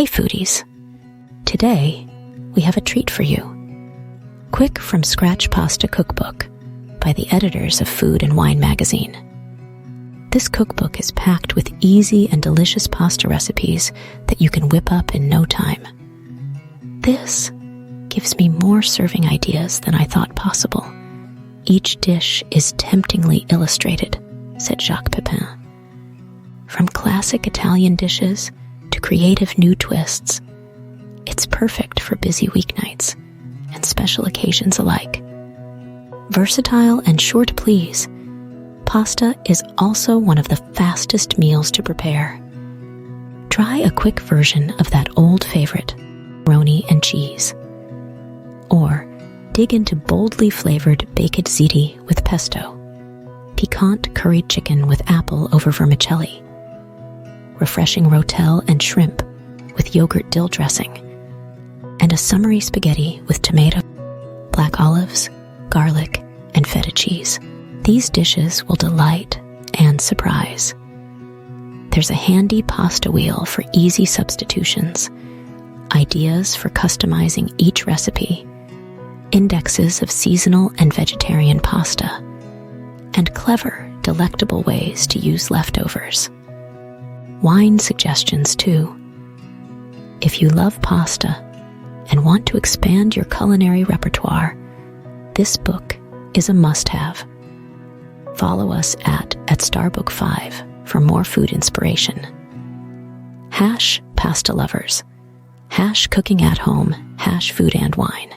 Hey foodies! Today, we have a treat for you. Quick From Scratch Pasta Cookbook by the editors of Food and Wine magazine. This cookbook is packed with easy and delicious pasta recipes that you can whip up in no time. This gives me more serving ideas than I thought possible. Each dish is temptingly illustrated, said Jacques Pépin. From classic Italian dishes to creative new twists, it's perfect for busy weeknights and special occasions alike. Versatile and sure to please, pasta is also one of the fastest meals to prepare. Try a quick version of that old favorite, macaroni and cheese. Or dig into boldly flavored Baked Ziti with pesto, piquant curried chicken with apple over vermicelli, refreshing Rotelle and Shrimp with Yogurt Dill Dressing, and a summery spaghetti with tomato, black olives, garlic, and Feta Cheese. These dishes will delight and surprise. There's a handy pasta wheel for easy substitutions, ideas for customizing each recipe, indexes of seasonal and vegetarian pasta, and clever, delectable ways to use leftovers. Wine suggestions too. If you love pasta and want to expand your culinary repertoire, this book is a must-have. Follow us at Starbook5 for more food inspiration. #pasta lovers, #cooking at home, #food and wine.